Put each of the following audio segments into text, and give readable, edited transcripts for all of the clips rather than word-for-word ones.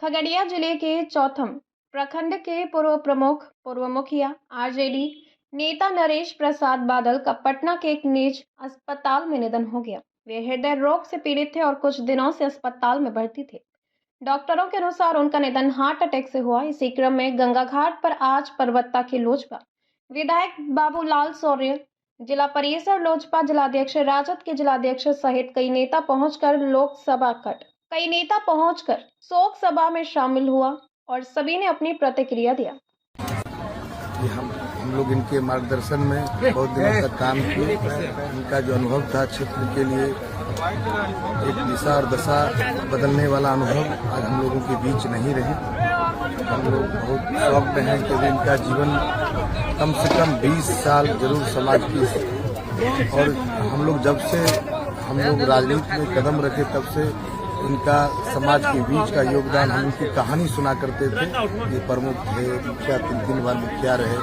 खगड़िया जिले के चौथम प्रखंड के पूर्व प्रमुख पूर्व मुखिया आरजेडी नेता नरेश प्रसाद बादल का पटना के एक निजी अस्पताल में निधन हो गया। वे हृदय रोग से पीड़ित थे और कुछ दिनों से अस्पताल में भर्ती थे। डॉक्टरों के अनुसार उनका निधन हार्ट अटैक से हुआ। इसी क्रम में गंगा घाट पर आज परबत्ता के लोजपा विधायक बाबूलाल सौर्य, जिला परिषद लोजपा जिलाध्यक्ष, राजद के जिलाध्यक्ष सहित कई नेता पहुंचकर शोक सभा में शामिल हुआ और सभी ने अपनी प्रतिक्रिया दिया। हम लोग इनके मार्गदर्शन में बहुत दिनों तक काम किए। इनका जो अनुभव था क्षेत्र के लिए एक दिशा और दशा बदलने वाला अनुभव आज हम लोगों के बीच नहीं रहे। हम लोग बहुत शौक में हैं कि इनका जीवन कम से कम 20 साल जरूर समाज की, और हम लोग जब से हम लोग राजनीति में कदम रखे तब से इनका समाज के बीच का योगदान, हम उनकी कहानी सुना करते थे। ये प्रमुख थे, मुखिया 3 बार मुखिया रहे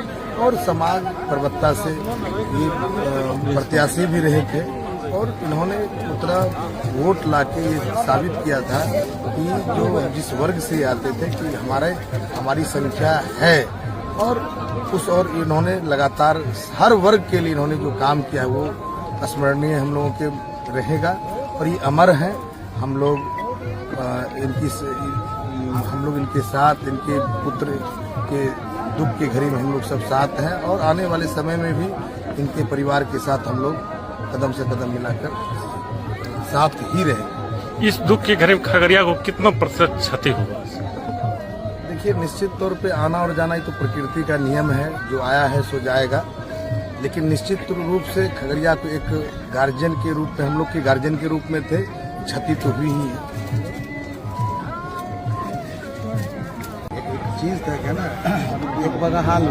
और समाज परबत्ता से ये प्रत्याशी भी रहे थे। और इन्होंने उतना वोट लाके ये साबित किया था कि जो जिस वर्ग से आते थे कि हमारी संख्या है, और इन्होंने लगातार हर वर्ग के लिए इन्होंने जो काम किया वो स्मरणीय हम लोगों के रहेगा और ये अमर है। हम लोग इनके साथ, इनके पुत्र के दुख की घड़ी में हम लोग सब साथ हैं और आने वाले समय में भी इनके परिवार के साथ हम लोग कदम से कदम मिलाकर साथ ही रहेंगे। इस दुख की घड़ी में खगड़िया को कितना प्रतिशत क्षति होगा? देखिए, निश्चित तौर पे आना और जाना ही तो प्रकृति का नियम है, जो आया है सो जाएगा। लेकिन निश्चित रूप से खगड़िया को एक गार्जियन के रूप में, हम लोग के गार्जियन के रूप में थे, क्षति तो हुई ही है। एक चीज था क्या ना, एक बड़ा हाल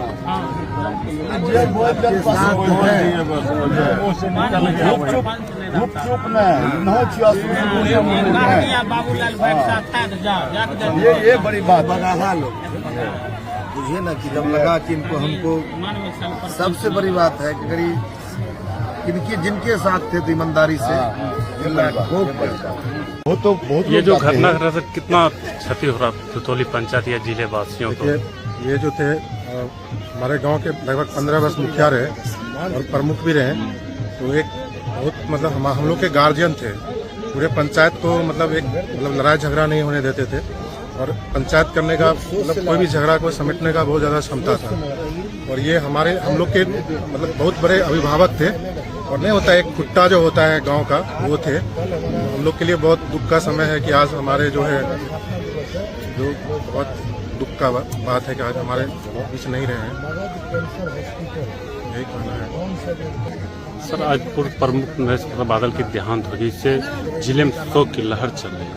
ये बड़ी बात बड़ा हाल बुझिए ना कि जब लगा कि हमको सबसे बड़ी बात है कि जिनके साथ थे तो ईमानदारी से ये जो घटना घटा से कितना क्षति हो रहा दुतौली पंचायत या जिले वासियों को? ये जो थे हमारे गांव के लगभग 15 वर्ष मुखिया रहे और प्रमुख भी रहे। तो एक बहुत मतलब हम लोग के गार्जियन थे। पूरे पंचायत को मतलब लड़ाई झगड़ा नहीं होने देते थे और पंचायत करने का कोई भी झगड़ा को समेटने का बहुत ज्यादा क्षमता था। और ये हम लोग के बहुत बड़े अभिभावक थे। और नहीं होता एक खुट्टा जो होता है गांव का, वो थे। हम लोग के लिए बहुत दुख का समय है कि आज हमारे जो बहुत दुख का बात है कि आज हमारे बीच नहीं रहे हैं। यही कहना है सर। आज पूर्व प्रमुख नरेश प्रसाद बादल की देहांत होगी, इससे जिले में शोक की लहर चल रही है।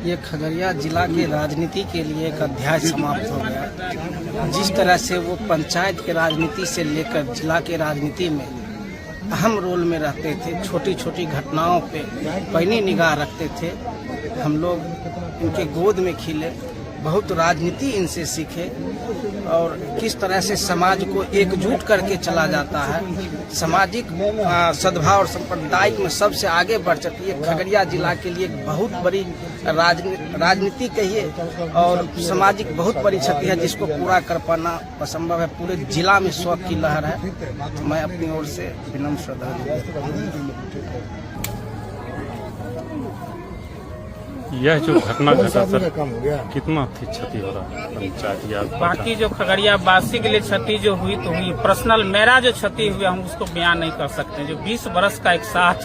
ये खगड़िया जिला के राजनीति के लिए एक अध्याय समाप्त हो गया। जिस तरह से वो पंचायत के राजनीति से लेकर जिला के राजनीति में अहम रोल में रहते थे, छोटी छोटी घटनाओं पे पैनी निगाह रखते थे। हम लोग इनके गोद में खिले, बहुत राजनीति इनसे सीखे और किस तरह से समाज को एकजुट करके चला जाता है। सामाजिक सद्भाव और सांप्रदायिक में सबसे आगे बढ़ चुकी है। खगड़िया जिला के लिए एक बहुत बड़ी राजनीति कहिए और सामाजिक बहुत बड़ी क्षति है, जिसको पूरा कर पाना असंभव है। पूरे जिला में शोक की लहर है। तो मैं अपनी ओर से विनम्र श्रद्धांजलि। यह जो घटना घटा सर, कितना क्षति हो रहा है पंचायत या बाकी जो खगड़िया वासी के लिए क्षति जो हुई तो हुई। पर्सनल मेरा जो क्षति हुई हम उसको बयान नहीं कर सकते। जो 20 वर्ष का एक साथ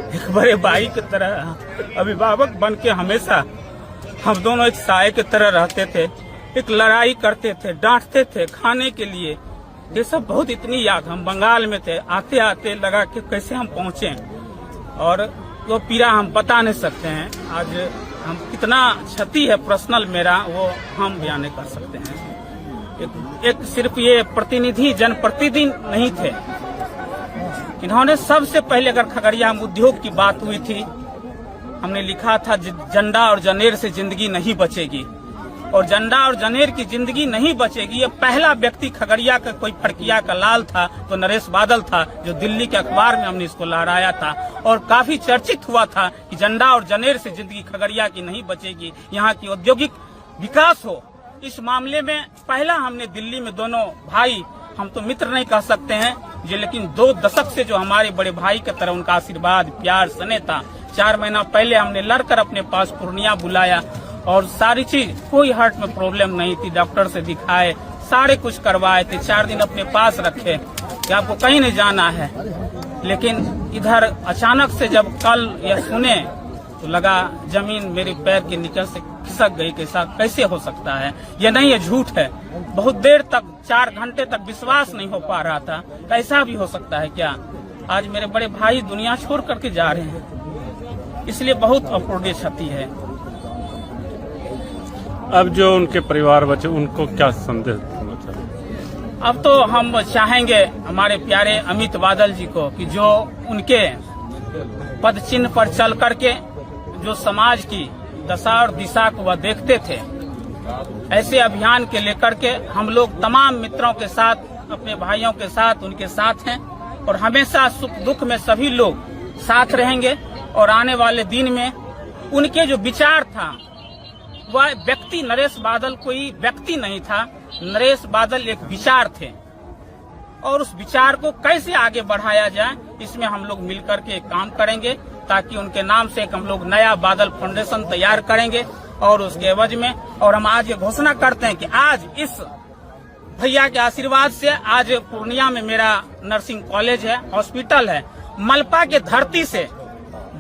एक बड़े भाई की तरह अभिभावक बन के हमेशा हम दोनों एक साए की तरह रहते थे, एक लड़ाई करते थे, डांटते थे खाने के लिए। ये सब बहुत इतनी याद। हम बंगाल में थे, आते आते लगा कि कैसे हम पहुंचे और वो पीड़ा हम बता नहीं सकते हैं। आज हम कितना क्षति है पर्सनल मेरा, वो हम बयान नहीं कर सकते हैं। एक सिर्फ ये प्रतिनिधि जनप्रतिनिधि नहीं थे, इन्होंने सबसे पहले अगर खगड़िया में उद्योग की बात हुई थी, हमने लिखा था झंडा और जनेर से जिंदगी नहीं बचेगी, और झंडा और जनेर की जिंदगी नहीं बचेगी। ये पहला व्यक्ति खगड़िया का कोई फड़किया का लाल था तो नरेश बादल था, जो दिल्ली के अखबार में हमने इसको लहराया था और काफी चर्चित हुआ था कि झंडा और जनेर से जिंदगी खगड़िया की नहीं बचेगी। यहाँ की औद्योगिक विकास हो। इस मामले में पहला हमने दिल्ली में दोनों भाई, हम तो मित्र नहीं कह सकते हैं जो, लेकिन 2 दशक से जो हमारे बड़े भाई की तरह उनका आशीर्वाद प्यार स्नेह था। 4 महीना पहले हमने लड़कर अपने पास पूर्णिया बुलाया और सारी चीज, कोई हार्ट में प्रॉब्लम नहीं थी, डॉक्टर से दिखाए, सारे कुछ करवाए थे, 4 दिन अपने पास रखे कि आपको कहीं नहीं जाना है। लेकिन इधर अचानक से जब कल यह सुने तो लगा जमीन मेरे पैर के नीचे से खिसक गई। कैसे हो सकता है? ये नहीं है, झूठ है। बहुत देर तक 4 घंटे तक विश्वास नहीं हो पा रहा था, ऐसा भी हो सकता है क्या? आज मेरे बड़े भाई दुनिया छोड़ करके जा रहे हैं, इसलिए बहुत अपूरणीय क्षति है। अब जो उनके परिवार बचे उनको क्या संदेश देना चाहिए? अब तो हम चाहेंगे हमारे प्यारे अमित बादल जी को कि जो उनके पद चिन्ह पर चल करके जो समाज की दशा और दिशा को वह देखते थे, ऐसे अभियान के लेकर के हम लोग तमाम मित्रों के साथ, अपने भाइयों के साथ उनके साथ हैं और हमेशा सुख दुख में सभी लोग साथ रहेंगे। और आने वाले दिन में उनके जो विचार था, वह व्यक्ति, नरेश बादल कोई व्यक्ति नहीं था, नरेश बादल एक विचार थे और उस विचार को कैसे आगे बढ़ाया जाए, इसमें हम लोग मिलकर के काम करेंगे ताकि उनके नाम से एक हम लोग नया बादल फाउंडेशन तैयार करेंगे। और उसके एवज में और हम आज ये घोषणा करते हैं कि आज इस भैया के आशीर्वाद से आज पूर्णिया में मेरा नर्सिंग कॉलेज है, हॉस्पिटल है। मलपा के धरती से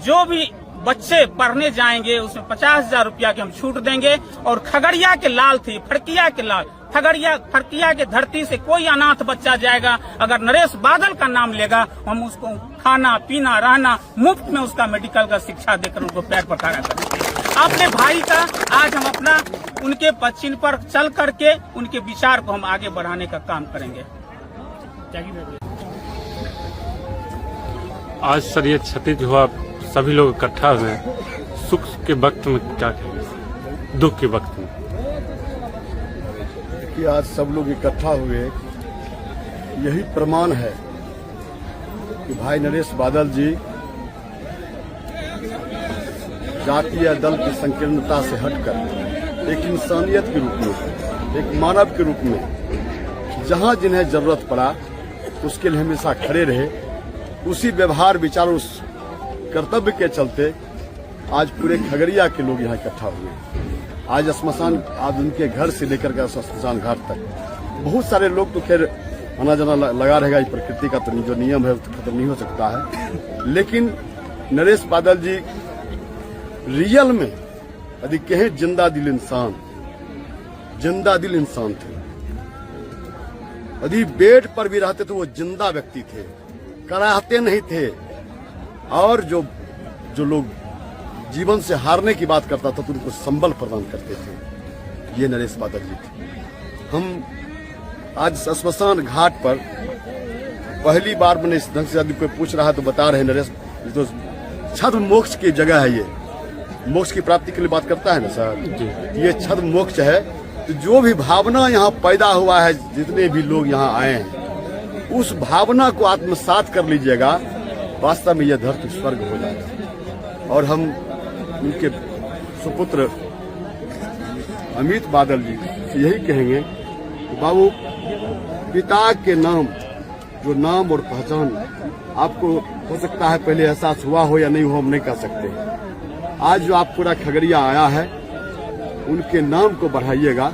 जो भी बच्चे पढ़ने जाएंगे उसमें 50,000 रुपया की हम छूट देंगे। और खगड़िया के लाल थी, फड़किया के लाल, फड़किया के धरती से कोई अनाथ बच्चा जाएगा, अगर नरेश बादल का नाम लेगा, हम उसको खाना पीना रहना मुफ्त में उसका मेडिकल का शिक्षा देकर उनको पैर पर खड़ा करेंगे। अपने भाई का आज हम अपना उनके पश्चिम पर चल करके उनके विचार को हम आगे बढ़ाने का काम करेंगे। आज सर ये क्षति जो हुआ, सभी लोग इकट्ठा हुए, सुख के वक्त में क्या कहेंगे, दुख के वक्त में? कि आज सब लोग इकट्ठा हुए, यही प्रमाण है कि भाई नरेश बादल जी जातीय दल की संकीर्णता से हटकर एक इंसानियत के रूप में, एक मानव के रूप में जहां जिन्हें जरूरत पड़ा उसके लिए हमेशा खड़े रहे। उसी व्यवहार, विचार, उस कर्तव्य के चलते आज पूरे खगड़िया के लोग यहाँ इकट्ठा हुए। आज श्मशान, आज उनके घर से लेकर के श्मशान घाट तक बहुत सारे लोग, तो खैर आना जाना लगा रहेगा, प्रकृति का तो जो नियम है तो खत्म नहीं हो सकता है। लेकिन नरेश बादल जी रियल में यदि कहें जिंदा दिल इंसान थे। यदि बेड पर भी रहते तो वो जिंदा व्यक्ति थे, कराहते नहीं थे। और जो लोग जीवन से हारने की बात करता था तो उनको संबल प्रदान करते थे, ये नरेश बादल जी थे। हम आज श्मशान घाट पर पहली बार मैंने इस ढंग से यदि कोई पूछ रहा है तो बता रहे नरेश, तो छद्म मोक्ष की जगह है, ये मोक्ष की प्राप्ति के लिए बात करता है ना सर, ये छद्म मोक्ष है। तो जो भी भावना यहाँ पैदा हुआ है, जितने भी लोग यहाँ आए हैं, उस भावना को आत्मसात कर लीजिएगा, वास्तव में यह धरती स्वर्ग हो जाएगा। और हम उनके सुपुत्र अमित बादल जी से यही कहेंगे कि बाबू, पिता के नाम, जो नाम और पहचान आपको हो सकता है पहले एहसास हुआ हो या नहीं हो, हम नहीं कह सकते। आज जो आप पूरा खगड़िया आया है, उनके नाम को बढ़ाइएगा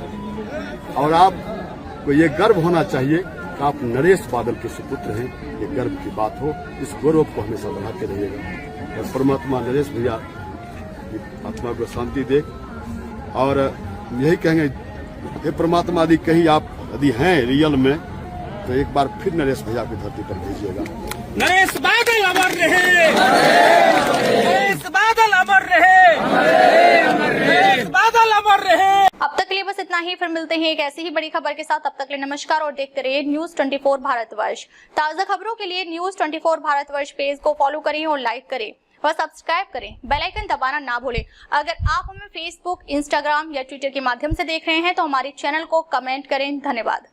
और आपको ये गर्व होना चाहिए कि आप नरेश बादल के सुपुत्र हैं। ये गर्व की बात हो, इस गौरव को हमेशा बढ़ाते रहिएगा। और परमात्मा नरेश भैया की आत्मा को शांति दे। और यही कहेंगे, हे परमात्मा, यदि कहीं आप यदि हैं रियल में तो एक बार फिर नरेश भैया की धरती पर भेजिएगा। नरेश बादल अमर रहे, नरेश बादल अमर रहे, नरेश बादल अमर रहे। अब तक के लिए बस इतना ही, फिर मिलते हैं एक ऐसी ही बड़ी खबर के साथ। तब तक के लिए नमस्कार और देखते रहिए न्यूज 24 भारतवर्ष। ताजा खबरों के लिए न्यूज 24 भारतवर्ष पेज को फॉलो करें और लाइक करें और सब्सक्राइब करें। बेल आइकन दबाना ना भूलें। अगर आप हमें फेसबुक, इंस्टाग्राम या ट्विटर के माध्यम से देख रहे हैं तो हमारे चैनल को कमेंट करें। धन्यवाद।